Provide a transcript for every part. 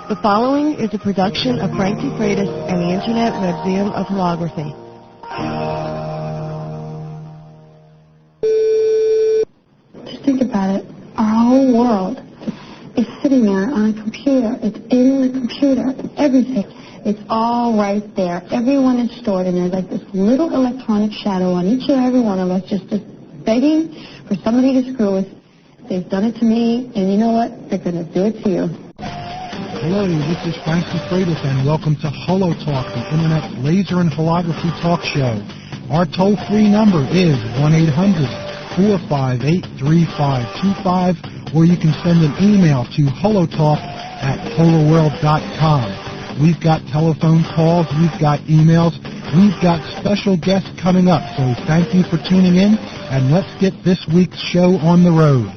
The following is a production of Frank D. Freitas and the Internet Museum of Holography. Just think about it. Our whole world is sitting there on a computer. It's in the computer. Everything. It's all right there. Everyone is stored, and there's like this little electronic shadow on each and every one of us just begging for somebody to screw us. They've done it to me, and you know what? They're going to do it to you. Hello, this is Frank D. Freitas, and welcome to HoloTalk, the Internet's laser and holography talk show. Our toll-free number is 1-800-458-3525, or you can send an email to holotalk@holoworld.com. We've got telephone calls, we've got emails, we've got special guests coming up, so thank you for tuning in, and let's get this week's show on the road.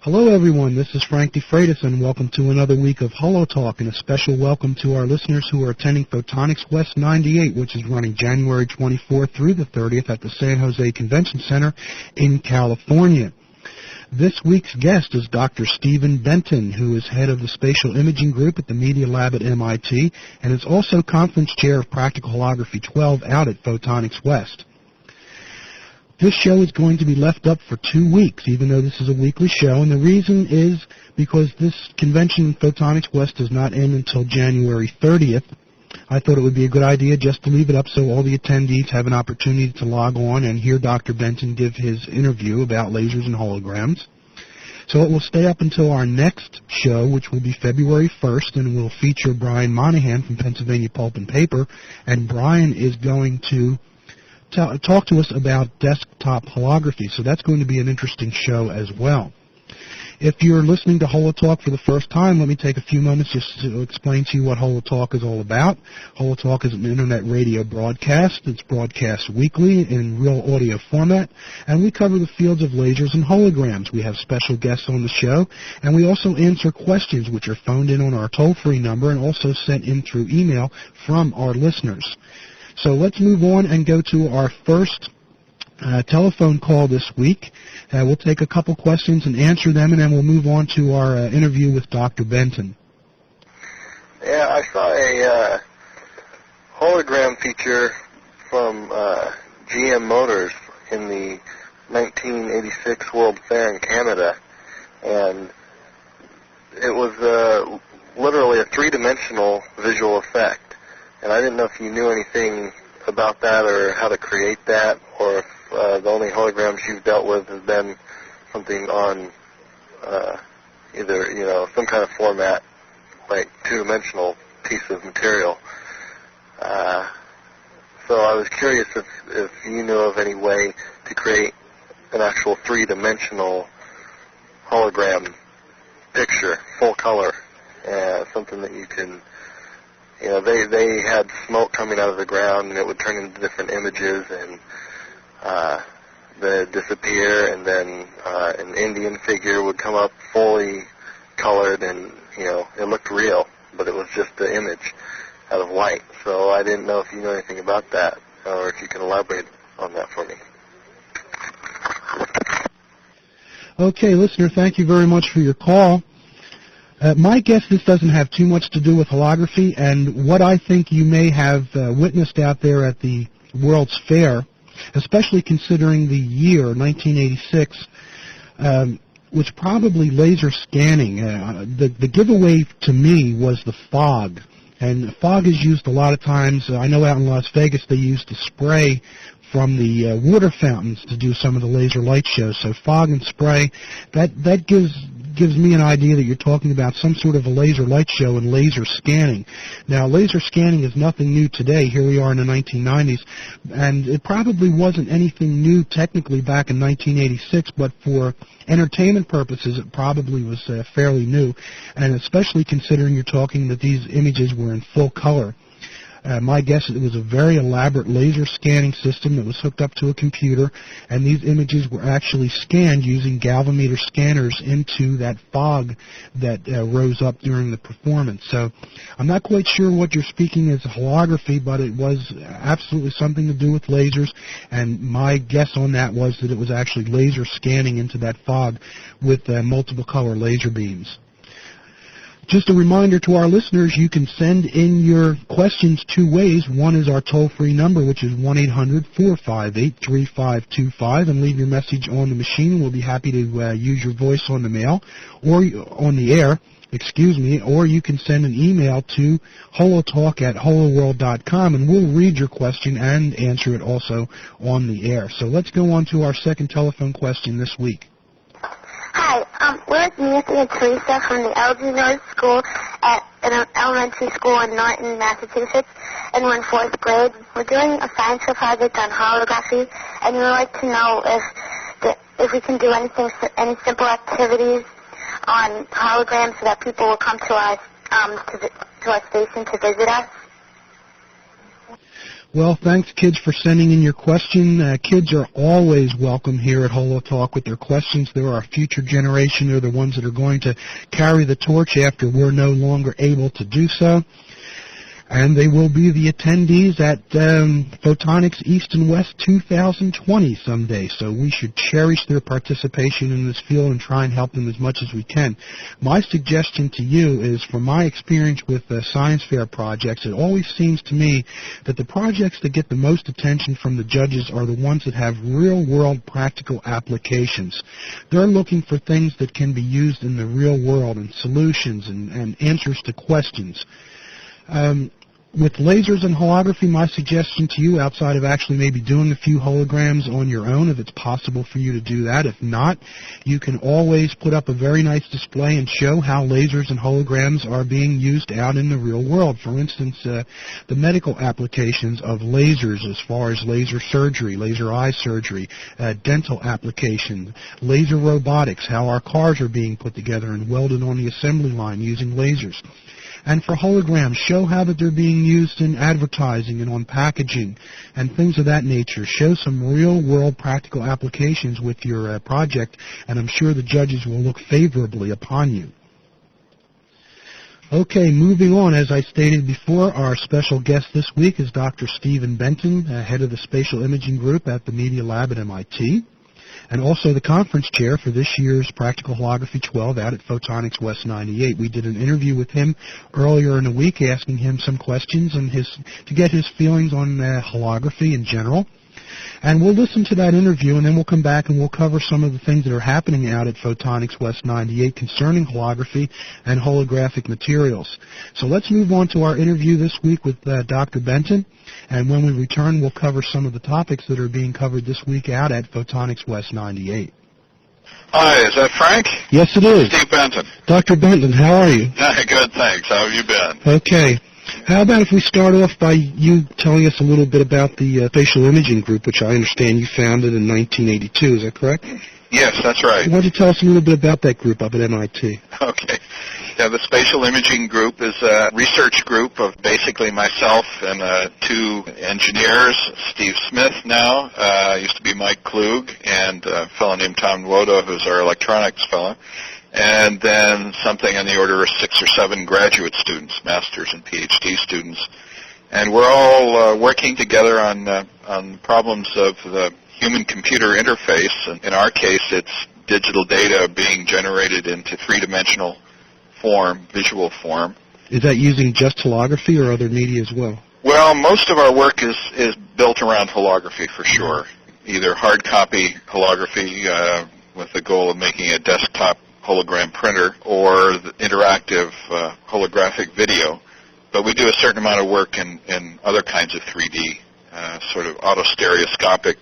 Hello everyone, this is Frank D. Freitas, and welcome to another week of HoloTalk, and a special welcome to our listeners who are attending Photonics West 98, which is running January 24th through the 30th at the San Jose Convention Center in California. This week's guest is Dr. Stephen Benton, who is head of the Spatial Imaging Group at the Media Lab at MIT, and is also Conference Chair of Practical Holography 12 out at Photonics West. This show is going to be left up for 2 weeks, even though this is a weekly show, and the reason is because this convention in Photonics West does not end until January 30th. I thought it would be a good idea just to leave it up so all the attendees have an opportunity to log on and hear Dr. Benton give his interview about lasers and holograms. So it will stay up until our next show, which will be February 1st, and will feature Brian Monahan from Pennsylvania Pulp and Paper, and Brian is going to talk to us about desktop holography, so that's going to be an interesting show as well. If you're listening to HoloTalk for the first time, let me take a few moments just to explain to you what HoloTalk is all about. HoloTalk is an internet radio broadcast. It's broadcast weekly in real audio format, and we cover the fields of lasers and holograms. We have special guests on the show, and we also answer questions which are phoned in on our toll-free number and also sent in through email from our listeners. So let's move on and go to our first telephone call this week. We'll take a couple questions and answer them, and then we'll move on to our interview with Dr. Benton. Yeah, I saw a hologram feature from GM Motors in the 1986 World Fair in Canada, and it was literally a three-dimensional visual effect. And I didn't know if you knew anything about that or how to create that, or if the only holograms you've dealt with has been something on either, some kind of format, like two-dimensional piece of material. So I was curious if you knew of any way to create an actual three-dimensional hologram picture, full color, something that you can... they had smoke coming out of the ground, and it would turn into different images, and they'd disappear, and then an Indian figure would come up fully colored, and, it looked real, but it was just the image out of white. So I didn't know if you know anything about that, or if you can elaborate on that for me. Okay, listener, thank you very much for your call. My guess, this doesn't have too much to do with holography, and what I think you may have witnessed out there at the World's Fair, especially considering the year, 1986, was probably laser scanning. The giveaway to me was the fog, and fog is used a lot of times. I know out in Las Vegas they used to spray from the water fountains to do some of the laser light shows. So fog and spray, that gives me an idea that you're talking about some sort of a laser light show and laser scanning. Now, laser scanning is nothing new today. Here we are in the 1990s, and it probably wasn't anything new technically back in 1986, but for entertainment purposes, it probably was fairly new, and especially considering you're talking that these images were in full color. My guess is it was a very elaborate laser scanning system that was hooked up to a computer, and these images were actually scanned using galvanometer scanners into that fog that rose up during the performance. So I'm not quite sure what you're speaking as holography, but it was absolutely something to do with lasers, and my guess on that was that it was actually laser scanning into that fog with multiple color laser beams. Just a reminder to our listeners, you can send in your questions two ways. One is our toll-free number, which is 1-800-458-3525, and leave your message on the machine. We'll be happy to use your voice on the mail or on the air. Or you can send an email to holotalk@holoworld.com, and we'll read your question and answer it also on the air. So let's go on to our second telephone question this week. Hi, we're Nancy and Teresa from the Elgin School at an elementary school in Norton, Massachusetts, and we're in 4th grade. We're doing a science fair project on holography, and we would like to know if we can do any simple activities on holograms so that people will come to our station to visit us. Well, thanks, kids, for sending in your question. Kids are always welcome here at HoloTalk with their questions. They're our future generation. They're the ones that are going to carry the torch after we're no longer able to do so. And they will be the attendees at Photonics East and West 2020 someday. So we should cherish their participation in this field and try and help them as much as we can. My suggestion to you is, from my experience with science fair projects, it always seems to me that the projects that get the most attention from the judges are the ones that have real-world practical applications. They're looking for things that can be used in the real world and solutions and answers to questions. With lasers and holography, my suggestion to you, outside of actually maybe doing a few holograms on your own, if it's possible for you to do that. If not, you can always put up a very nice display and show how lasers and holograms are being used out in the real world. For instance, the medical applications of lasers as far as laser surgery, laser eye surgery, dental application, laser robotics, how our cars are being put together and welded on the assembly line using lasers. And for holograms, show how that they're being used in advertising and on packaging and things of that nature. Show some real-world practical applications with your project, and I'm sure the judges will look favorably upon you. Okay, moving on. As I stated before, our special guest this week is Dr. Stephen Benton, head of the Spatial Imaging Group at the Media Lab at MIT, and also the conference chair for this year's Practical Holography 12 out at Photonics West 98. We did an interview with him earlier in the week asking him some questions and to get his feelings on holography in general. And we'll listen to that interview, and then we'll come back and we'll cover some of the things that are happening out at Photonics West 98 concerning holography and holographic materials. So let's move on to our interview this week with Dr. Benton, and when we return, we'll cover some of the topics that are being covered this week out at Photonics West 98. Hi, is that Frank? Yes, it is. Steve Benton. Dr. Benton, how are you? Good, thanks. How have you been? Okay. How about if we start off by you telling us a little bit about the Spatial Imaging Group, which I understand you founded in 1982. Is that correct? Yes, that's right. Why don't you tell us a little bit about that group up at MIT? Okay. Yeah, the Spatial Imaging Group is a research group of basically myself and two engineers, Steve Smith now, used to be Mike Klug, and a fellow named Tom Woda, who's our electronics fellow, and then something on the order of 6 or 7 graduate students, master's and PhD students. And we're all working together on problems of the human-computer interface. And in our case, it's digital data being generated into three-dimensional form, visual form. Is that using just holography or other media as well? Well, most of our work is built around holography for sure, either hard copy holography with the goal of making a desktop hologram printer or the interactive holographic video. But we do a certain amount of work in other kinds of 3D, sort of autostereoscopic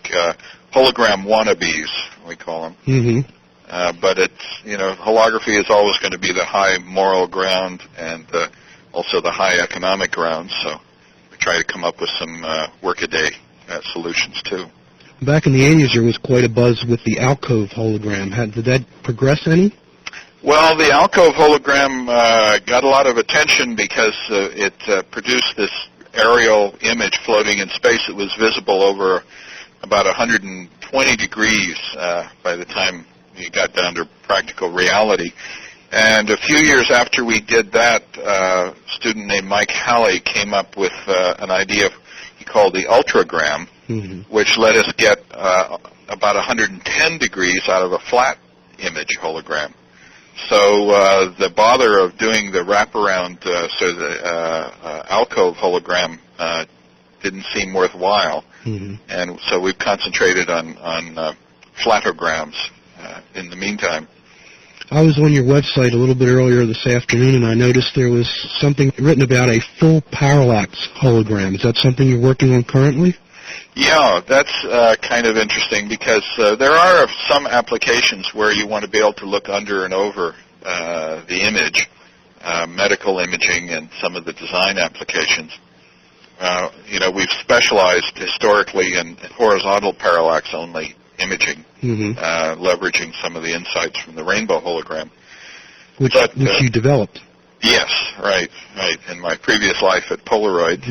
hologram wannabes, we call them. Mm-hmm. But it's, holography is always going to be the high moral ground and also the high economic ground. So we try to come up with some workaday solutions too. Back in the 80s, there was quite a buzz with the alcove hologram. Did that progress any? Well, the alcove hologram got a lot of attention because it produced this aerial image floating in space that was visible over about 120 degrees by the time you got down to practical reality. And a few years after we did that, a student named Mike Halley came up with an idea he called the ultragram, mm-hmm. which let us get about 110 degrees out of a flat image hologram. So the bother of doing the wraparound, alcove hologram didn't seem worthwhile, and so we've concentrated on flatograms in the meantime. I was on your website a little bit earlier this afternoon, and I noticed there was something written about a full parallax hologram. Is that something you're working on currently? Yeah, that's kind of interesting because there are some applications where you want to be able to look under and over the image, medical imaging and some of the design applications. We've specialized historically in horizontal parallax-only imaging, leveraging some of the insights from the rainbow hologram. Which you developed. Yes, right. In my previous life at Polaroid.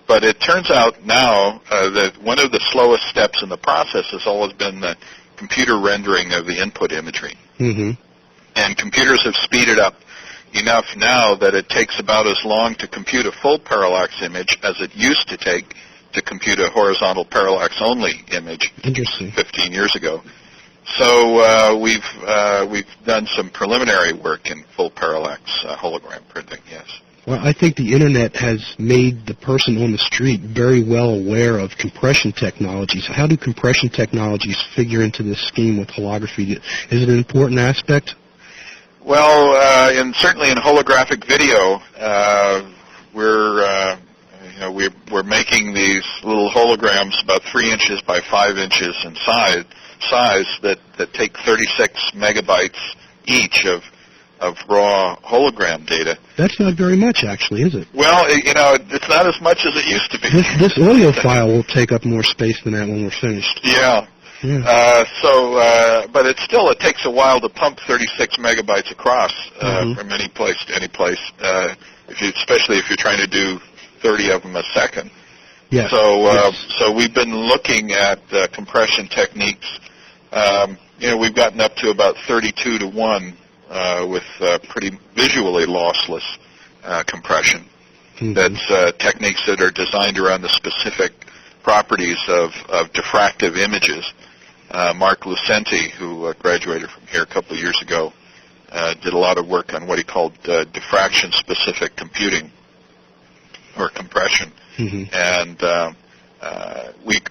But it turns out now that one of the slowest steps in the process has always been the computer rendering of the input imagery. And computers have speeded up enough now that it takes about as long to compute a full parallax image as it used to take to compute a horizontal parallax-only image 15 years ago. So we've done some preliminary work in full parallax hologram printing, yes. Well, I think the Internet has made the person on the street very well aware of compression technologies. How do compression technologies figure into this scheme with holography? Is it an important aspect? Well, certainly in holographic video, we're making these little holograms about 3 inches by 5 inches in size that take 36 megabytes each of raw hologram data. That's not very much, actually, is it? Well, it's not as much as it used to be. This audio file will take up more space than that when we're finished. Yeah. But it takes a while to pump 36 megabytes across from any place to any place, especially if you're trying to do 30 of them a second. Yes. So we've been looking at compression techniques. We've gotten up to about 32 to 1 with pretty visually lossless compression. That's techniques that are designed around the specific properties of diffractive images. Mark Lucenti, who graduated from here a couple of years ago, did a lot of work on what he called diffraction-specific computing or compression. And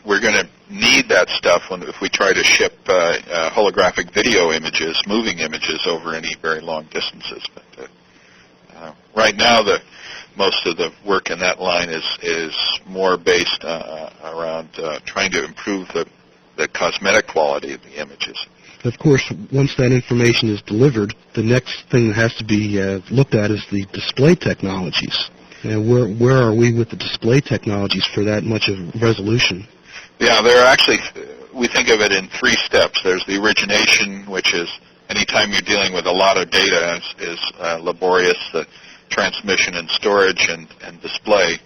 we're going to need that stuff if we try to ship holographic video images, moving images over any very long distances. But right now, most of the work in that line is more based around trying to improve the cosmetic quality of the images. Of course, once that information is delivered, the next thing that has to be looked at is the display technologies. Where are we with the display technologies for that much of resolution? Yeah, there are actually, we think of it in 3 steps. There's the origination, which is anytime you're dealing with a lot of data is laborious, the transmission and storage and display.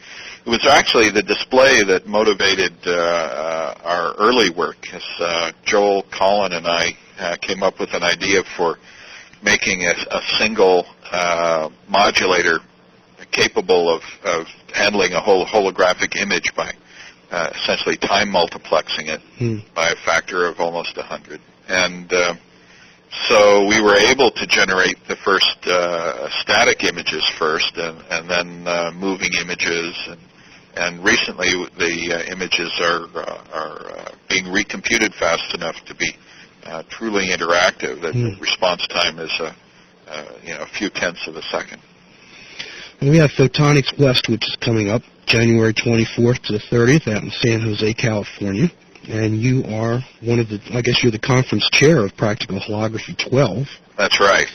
It was actually the display that motivated our early work. As Joel, Colin, and I came up with an idea for making a single modulator capable of handling a whole holographic image by essentially time multiplexing it by a factor of almost 100. And so we were able to generate the first static images first, and then moving images, and recently the images are being recomputed fast enough to be truly interactive. That the response time is a few tenths of a second. And we have Photonics West, which is coming up January 24th to the 30th out in San Jose, California. And you are you're the conference chair of Practical Holography 12. That's right.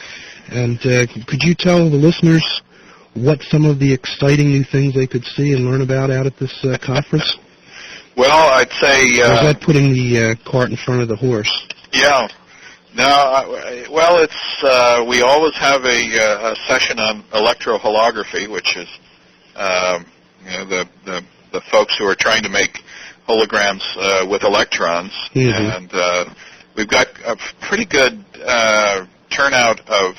And could you tell the listeners what some of the exciting new things they could see and learn about out at this conference? Well, I'd say... or is that putting the cart in front of the horse? Yeah. No, well, it's we always have a session on electroholography, which is the folks who are trying to make holograms with electrons, and we've got a pretty good turnout of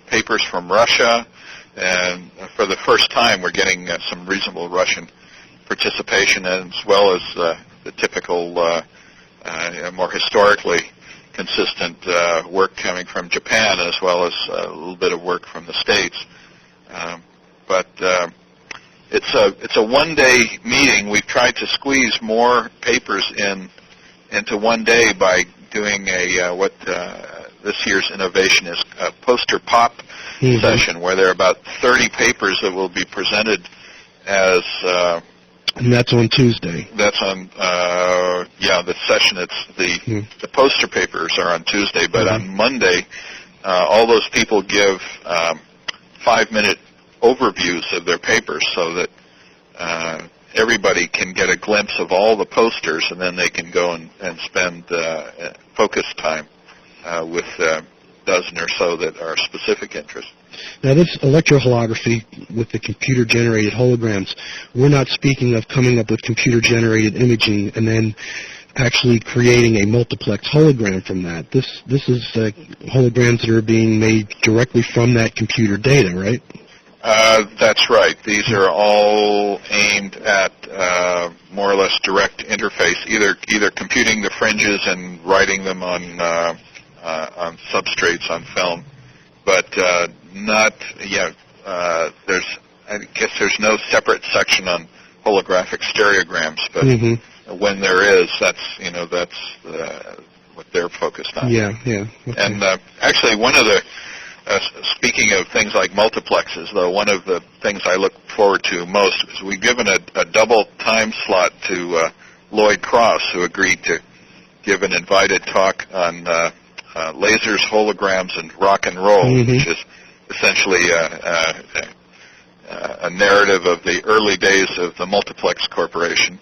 papers from Russia, and for the first time we're getting some reasonable Russian participation, as well as the typical more historically consistent work coming from Japan as well as a little bit of work from the States. But it's a one-day meeting. We've tried to squeeze more papers into one day by doing what this year's innovation is a poster pop session, where there are about 30 papers that will be presented as. And that's on Tuesday. That's on, the session. It's the poster papers are on Tuesday, but on Monday, all those people give 5-minute overviews of their papers so that everybody can get a glimpse of all the posters, and then they can go and spend focus time with a dozen or so that are specific interest. Now, this electroholography with the computer-generated holograms, we're not speaking of coming up with computer-generated imaging and then actually creating a multiplex hologram from that. This is holograms that are being made directly from that computer data, right? That's right. These are all aimed at more or less direct interface, either computing the fringes and writing them on substrates on film, but not yet. I guess there's no separate section on holographic stereograms, but when there is, that's what they're focused on. Yeah. Okay. And actually, one of the speaking of things like multiplexes, though, one of the things I look forward to most is we've given a double time slot to Lloyd Cross, who agreed to give an invited talk on lasers, holograms, and rock and roll, which is essentially a narrative of the early days of the Multiplex Corporation,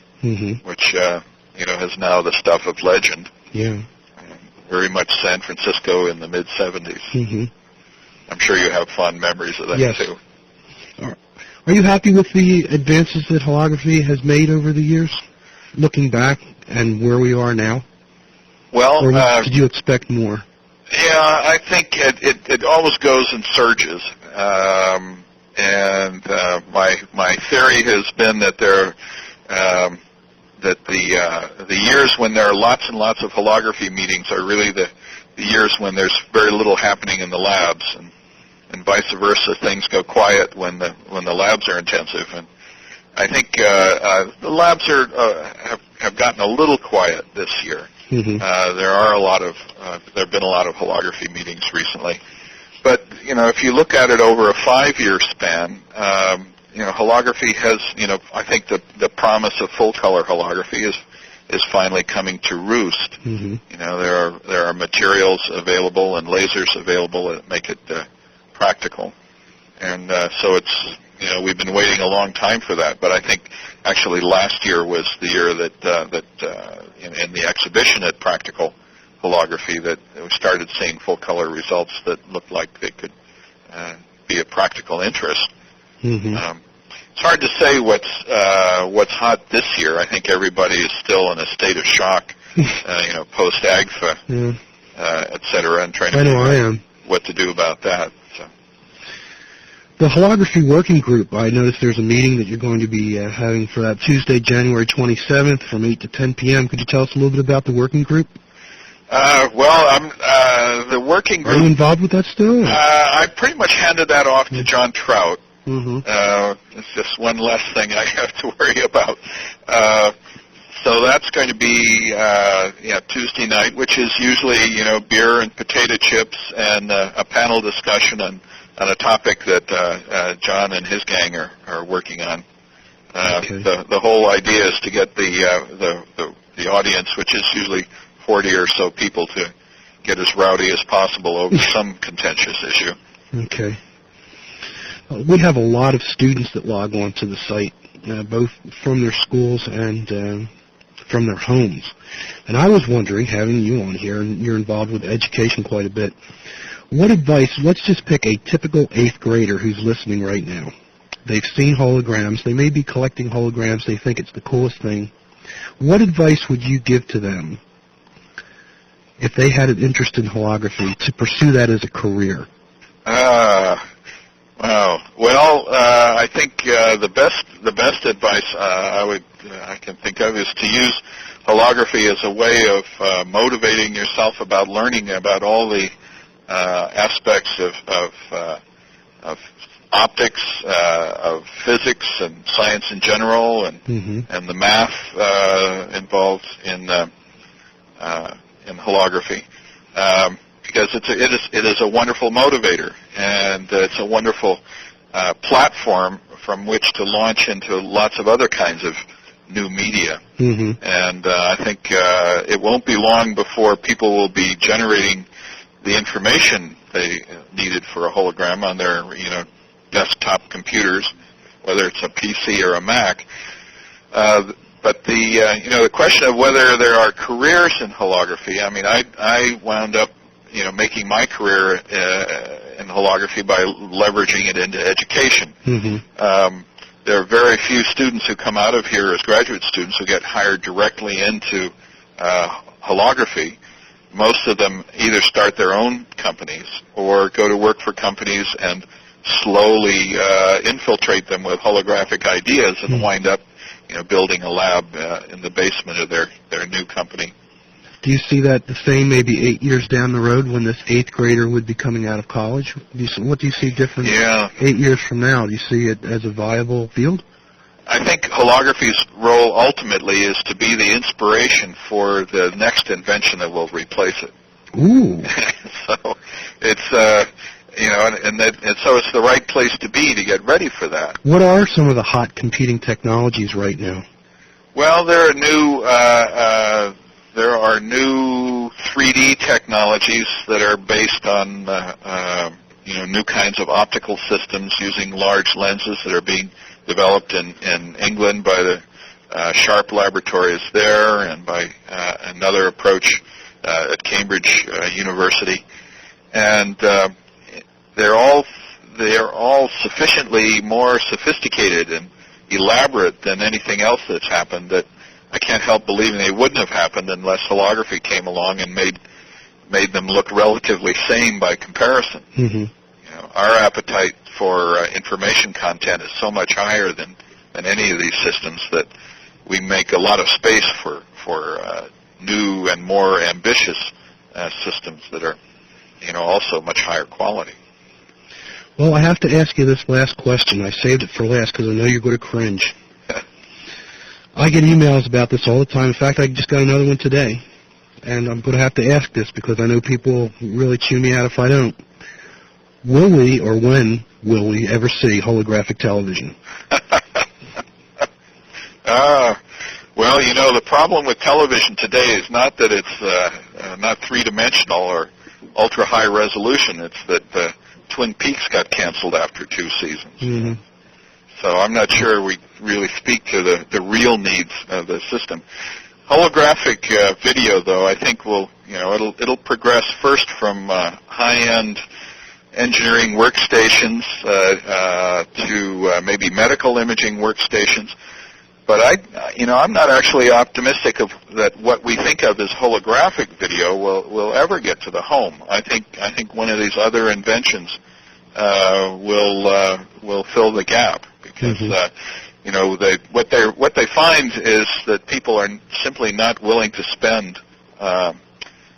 which is now the stuff of legend. Yeah. Very much San Francisco in the mid-'70s. I'm sure you have fond memories of that, too. Are you happy with the advances that holography has made over the years, looking back and where we are now? Well, or did you expect more? Yeah, I think it always goes in surges. And my theory has been that the years when there are lots and lots of holography meetings are really the years when there's very little happening in the labs, and vice versa. Things go quiet when the labs are intensive. And I think the labs have gotten a little quiet this year. There have been a lot of holography meetings recently, but if you look at it over a 5-year span, holography has, I think the promise of full color holography is finally coming to roost. There are materials available and lasers available that make it practical, and so it's we've been waiting a long time for that. But I think actually last year was the year that in the exhibition at Practical Holography that we started seeing full color results that looked like they could be of practical interest. It's hard to say what's hot this year. I think everybody is still in a state of shock, post AGFA, et cetera, and trying to figure out what to do about that. So. The Holography Working Group, I noticed there's a meeting that you're going to be having for that Tuesday, January 27th from 8 to 10 p.m. Could you tell us a little bit about the working group? The working group... Are you involved with that still? I pretty much handed that off to John Trout. It's just one less thing I have to worry about. So that's going to be Tuesday night, which is usually beer and potato chips and a panel discussion on a topic that John and his gang are working on. The whole idea is to get the audience, which is usually 40 or so people, to get as rowdy as possible over some contentious issue. Okay. We have a lot of students that log on to the site, both from their schools and from their homes. And I was wondering, having you on here, and you're involved with education quite a bit, what advice, let's just pick a typical 8th grader who's listening right now. They've seen holograms. They may be collecting holograms. They think it's the coolest thing. What advice would you give to them if they had an interest in holography to pursue that as a career? Wow. Well, I think the best advice I can think of is to use holography as a way of motivating yourself about learning about all the aspects of optics, of physics and science in general, and and the math involved in holography. Because it is a wonderful motivator, and it's a wonderful platform from which to launch into lots of other kinds of new media. And I think it won't be long before people will be generating the information they needed for a hologram on their desktop computers, whether it's a PC or a Mac. But the question of whether there are careers in holography, I mean, I wound up making my career in holography by leveraging it into education. There are very few students who come out of here as graduate students who get hired directly into holography. Most of them either start their own companies or go to work for companies and slowly infiltrate them with holographic ideas and wind up building a lab in the basement of their new company. Do you see that the same maybe 8 years down the road when this 8th grader would be coming out of college? What do you see different 8 years from now? Do you see it as a viable field? I think holography's role ultimately is to be the inspiration for the next invention that will replace it. Ooh. So it's and so it's the right place to be to get ready for that. What are some of the hot competing technologies right now? Well, there are new 3D technologies that are based on new kinds of optical systems using large lenses that are being developed in England by the Sharp Laboratories there, and by another approach at Cambridge University, and they're all sufficiently more sophisticated and elaborate than anything else that's happened, that I can't help believing they wouldn't have happened unless holography came along and made them look relatively sane by comparison. Our appetite for information content is so much higher than any of these systems that we make a lot of space for new and more ambitious systems that are also much higher quality. Well, I have to ask you this last question. I saved it for last because I know you're going to cringe. I get emails about this all the time. In fact, I just got another one today. And I'm going to have to ask this because I know people really chew me out if I don't. Will we, or when will we, ever see holographic television? Well, the problem with television today is not that it's not three-dimensional or ultra-high resolution. It's that Twin Peaks got canceled after 2 seasons. So I'm not sure we really speak to the real needs of the system. Holographic video, though, I think it'll progress first from high-end engineering workstations to maybe medical imaging workstations. But I'm not actually optimistic that what we think of as holographic video will ever get to the home. I think one of these other inventions will fill the gap, because what they find is that people are simply not willing to spend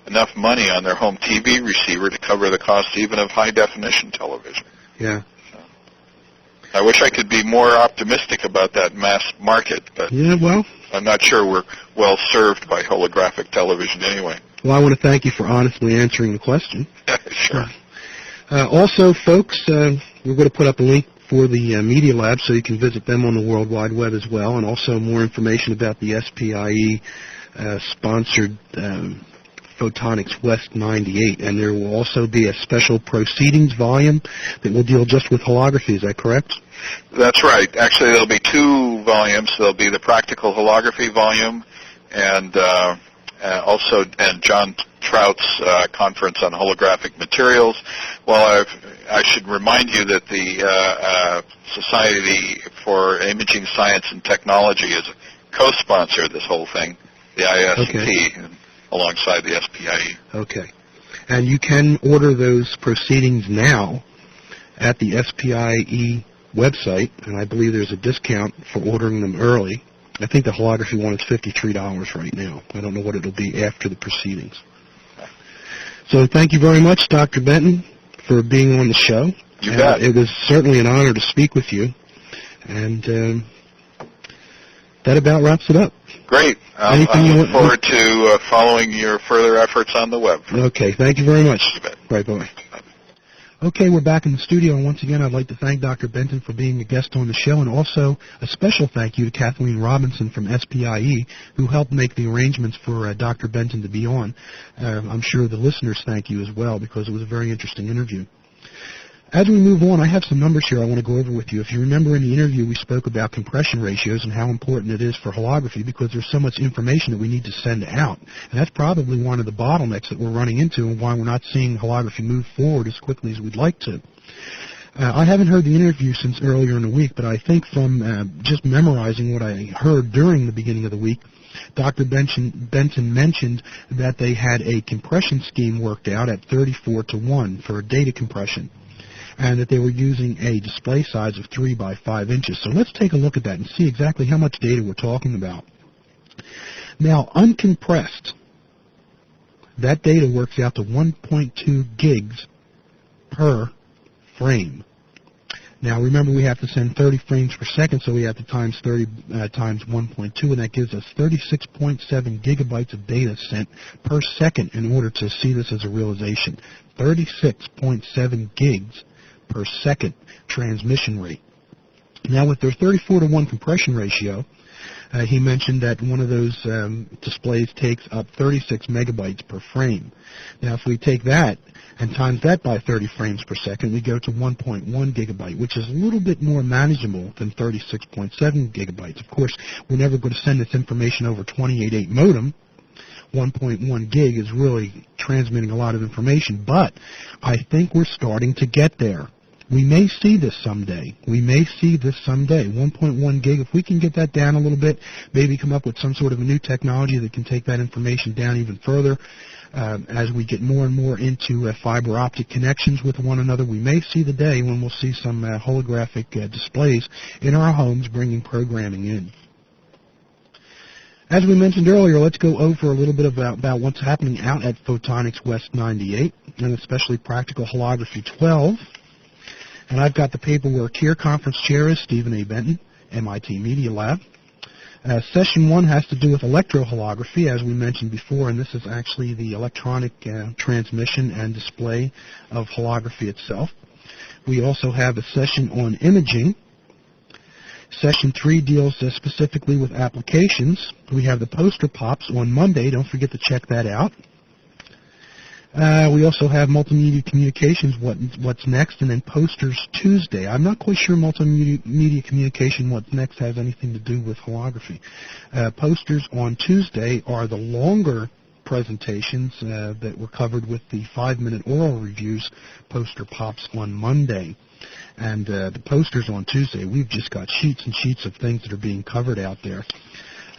enough money on their home TV receiver to cover the cost even of high-definition television. Yeah. So, I wish I could be more optimistic about that mass market, but I'm not sure we're well served by holographic television anyway. Well, I want to thank you for honestly answering the question. Sure. Also, folks, we're going to put up a link for the Media Lab so you can visit them on the World Wide Web as well, and also more information about the SPIE sponsored Photonics West 98. And there will also be a special proceedings volume that will deal just with holography. Is that correct? That's right. Actually, there'll be 2 volumes. There'll be the practical holography volume, and also John Trout's conference on holographic materials. Well, I should remind you that the Society for Imaging Science and Technology is a co-sponsor of this whole thing, the IST, alongside the SPIE. Okay. And you can order those proceedings now at the SPIE website, and I believe there's a discount for ordering them early. I think the holography one is $53 right now. I don't know what it'll be after the proceedings. So thank you very much, Dr. Benton, for being on the show. You bet. It was certainly an honor to speak with you. And that about wraps it up. Great. I look forward to following your further efforts on the web. Okay, thank you very much. You bet. Right, bye. Okay, we're back in the studio, and once again, I'd like to thank Dr. Benton for being a guest on the show, and also a special thank you to Kathleen Robinson from SPIE, who helped make the arrangements for Dr. Benton to be on. I'm sure the listeners thank you as well, because it was a very interesting interview. As we move on, I have some numbers here I want to go over with you. If you remember in the interview, we spoke about compression ratios and how important it is for holography because there's so much information that we need to send out. And that's probably one of the bottlenecks that we're running into and why we're not seeing holography move forward as quickly as we'd like to. I haven't heard the interview since earlier in the week, but I think from just memorizing what I heard during the beginning of the week, Dr. Benton mentioned that they had a compression scheme worked out at 34:1 for data compression, and that they were using a display size of 3 by 5 inches. So let's take a look at that and see exactly how much data we're talking about. Now, uncompressed, that data works out to 1.2 gigs per frame. Now, remember, we have to send 30 frames per second, so we have to times 30 times 1.2, and that gives us 36.7 gigabytes of data sent per second in order to see this as a realization. 36.7 gigs per second transmission rate. Now, with their 34:1 compression ratio, he mentioned that one of those displays takes up 36 megabytes per frame. Now, if we take that and times that by 30 frames per second, we go to 1.1 gigabyte, which is a little bit more manageable than 36.7 gigabytes. Of course, we're never going to send this information over 28.8 modem. 1.1 gig is really transmitting a lot of information, but I think we're starting to get there. We may see this someday. 1.1 gig, if we can get that down a little bit, maybe come up with some sort of a new technology that can take that information down even further. As we get more and more into fiber optic connections with one another, we may see the day when we'll see some holographic displays in our homes bringing programming in. As we mentioned earlier, let's go over a little bit about what's happening out at Photonics West 98, and especially Practical Holography 12. And I've got the paperwork here. Conference chair is Stephen A. Benton, MIT Media Lab. Session 1 has to do with electroholography, as we mentioned before, and this is actually the electronic transmission and display of holography itself. We also have a session on imaging. Session 3 deals specifically with applications. We have the poster pops on Monday. Don't forget to check that out. We also have multimedia communications, what's next, and then posters Tuesday. I'm not quite sure multimedia communication, what's next, has anything to do with holography. Posters on Tuesday are the longer presentations that were covered with the 5-minute oral reviews. Poster pops on Monday. And the posters on Tuesday, we've just got sheets and sheets of things that are being covered out there.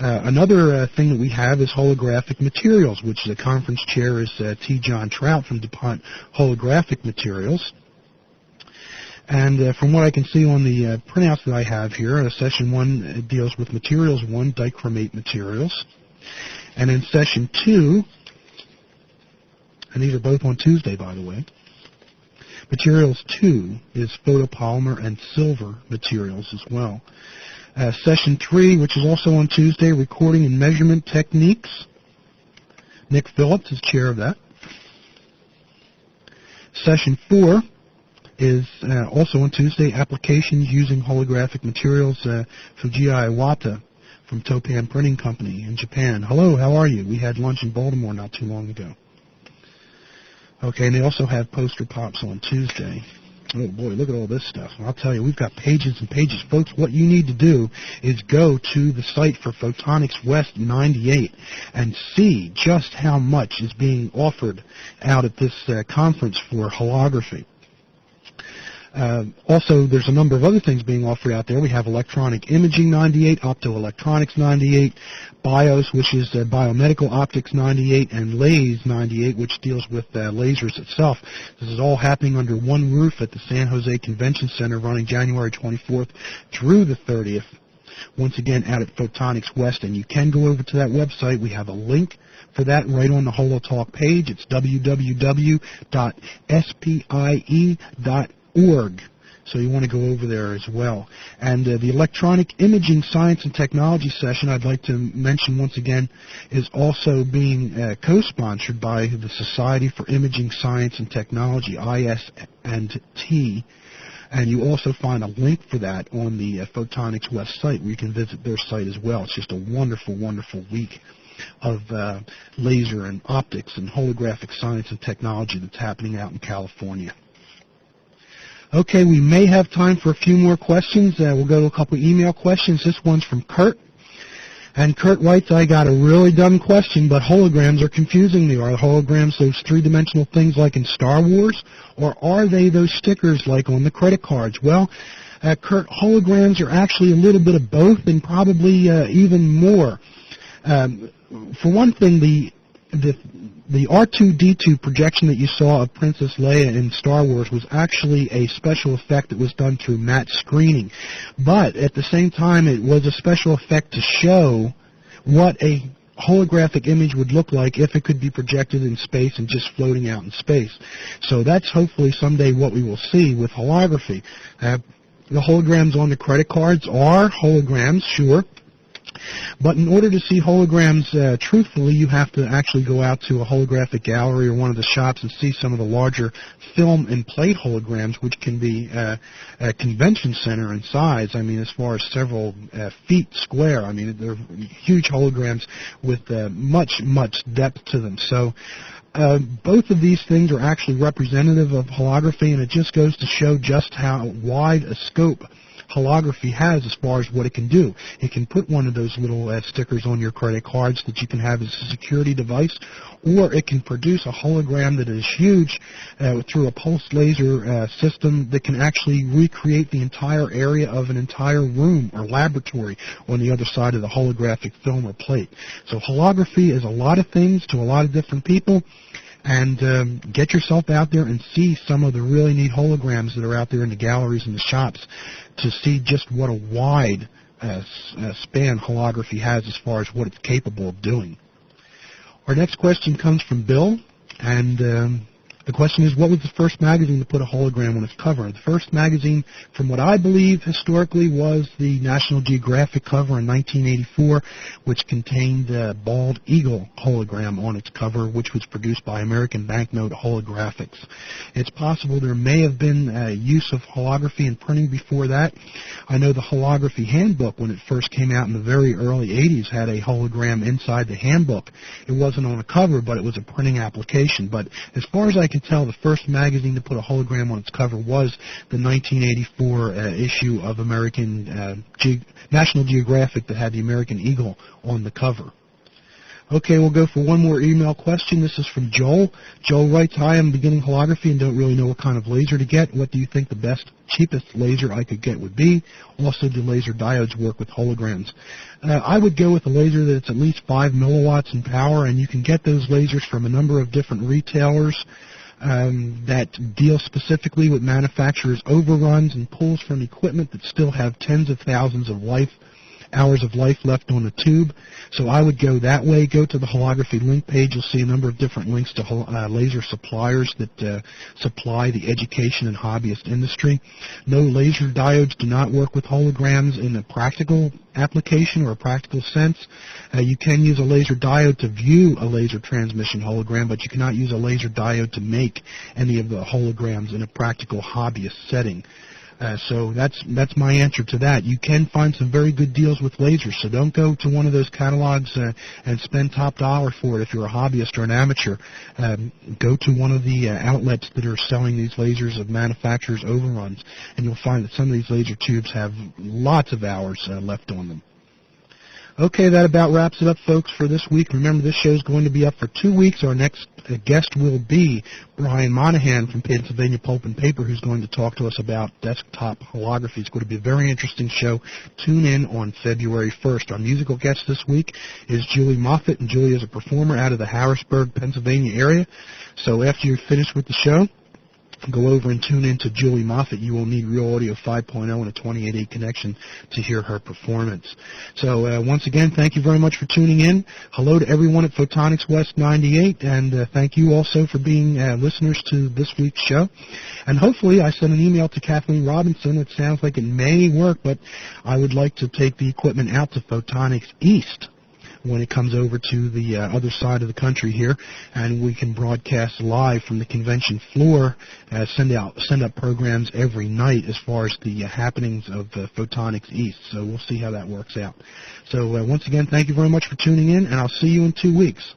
Another thing that we have is holographic materials, which the conference chair is T. John Trout from DuPont Holographic Materials. And from what I can see on the printouts that I have here, Session 1 deals with Materials 1, dichromate materials. And in Session 2, and these are both on Tuesday, by the way, Materials 2 is photopolymer and silver materials as well. Session 3, which is also on Tuesday, recording and measurement techniques. Nick Phillips is chair of that. Session 4 is also on Tuesday, applications using holographic materials. Fujii Iwata from Topan Printing Company in Japan. Hello, how are you? We had lunch in Baltimore not too long ago. Okay, and they also have poster pops on Tuesday. Oh, boy, look at all this stuff. I'll tell you, we've got pages and pages. Folks, what you need to do is go to the site for Photonics West 98 and see just how much is being offered out at this conference for holography. Also, there's a number of other things being offered out there. We have Electronic Imaging 98, Optoelectronics 98, BIOS, which is Biomedical Optics 98, and LASE 98, which deals with lasers itself. This is all happening under one roof at the San Jose Convention Center, running January 24th through the 30th. Once again, out at Photonics West, and you can go over to that website. We have a link for that right on the HoloTalk page. It's www.spie.org. So you want to go over there as well. And the Electronic Imaging Science and Technology session, I'd like to mention once again, is also being co-sponsored by the Society for Imaging Science and Technology, IS&T. And you also find a link for that on the Photonics West site, where you can visit their site as well. It's just a wonderful, wonderful week of laser and optics and holographic science and technology that's happening out in California. Okay, we may have time for a few more questions. We'll go to a couple email questions. This one's from Kurt. And Kurt writes, I got a really dumb question, but holograms are confusing me. Are holograms those three-dimensional things like in Star Wars, or are they those stickers like on the credit cards? Well, Kurt, holograms are actually a little bit of both, and probably even more. For one thing, the R2-D2 projection that you saw of Princess Leia in Star Wars was actually a special effect that was done through matte screening. But at the same time, it was a special effect to show what a holographic image would look like if it could be projected in space and just floating out in space. So that's hopefully someday what we will see with holography. The holograms on the credit cards are holograms, sure. But in order to see holograms truthfully, you have to actually go out to a holographic gallery or one of the shops and see some of the larger film and plate holograms, which can be a convention center in size. I mean, as far as several feet square. I mean, they're huge holograms with much, much depth to them. So both of these things are actually representative of holography, and it just goes to show just how wide a scope holography has as far as what it can do. It can put one of those little stickers on your credit cards that you can have as a security device, or it can produce a hologram that is huge through a pulsed laser system that can actually recreate the entire area of an entire room or laboratory on the other side of the holographic film or plate. So holography is a lot of things to a lot of different people. And get yourself out there and see some of the really neat holograms that are out there in the galleries and the shops to see just what a wide span holography has as far as what it's capable of doing. Our next question comes from Bill, and the question is, what was the first magazine to put a hologram on its cover? The first magazine, from what I believe historically, was the National Geographic cover in 1984, which contained a bald eagle hologram on its cover, which was produced by American Banknote Holographics. It's possible there may have been use of holography in printing before that. I know the Holography Handbook, when it first came out in the very early 80s, had a hologram inside the handbook. It wasn't on a cover, but it was a printing application. But as far as I can tell, the first magazine to put a hologram on its cover was the 1984 issue of National Geographic that had the American Eagle on the cover. Okay, we'll go for one more email question. This is from Joel. Joel writes, I am beginning holography and don't really know what kind of laser to get. What do you think the best, cheapest laser I could get would be? Also, do laser diodes work with holograms? I would go with a laser that's at least 5 milliwatts in power, and you can get those lasers from a number of different retailers that deal specifically with manufacturers' overruns and pulls from equipment that still have tens of thousands of hours of life left on the tube. So I would go that way. Go to the holography link page. You'll see a number of different links to laser suppliers that supply the education and hobbyist industry. No, laser diodes do not work with holograms in a practical application or a practical sense. You can use a laser diode to view a laser transmission hologram, but you cannot use a laser diode to make any of the holograms in a practical hobbyist setting. So that's my answer to that. You can find some very good deals with lasers, so don't go to one of those catalogs and spend top dollar for it if you're a hobbyist or an amateur. Go to one of the outlets that are selling these lasers of manufacturers' overruns, and you'll find that some of these laser tubes have lots of hours left on them. Okay, that about wraps it up, folks, for this week. Remember, this show is going to be up for 2 weeks. Our next guest will be Brian Monahan from Pennsylvania Pulp and Paper, who's going to talk to us about desktop holography. It's going to be a very interesting show. Tune in on February 1st. Our musical guest this week is Julie Moffett, and Julie is a performer out of the Harrisburg, Pennsylvania area. So after you're finished with the show, go over and tune in to Julie Moffett. You will need Real Audio 5.0 and a 28.8 connection to hear her performance. So once again, thank you very much for tuning in. Hello to everyone at Photonics West 98, and thank you also for being listeners to this week's show. And hopefully, I sent an email to Kathleen Robinson. It sounds like it may work, but I would like to take the equipment out to Photonics East when it comes over to the other side of the country here, and we can broadcast live from the convention floor, send up programs every night as far as the happenings of Photonics East. So we'll see how that works out. So once again, thank you very much for tuning in, and I'll see you in 2 weeks.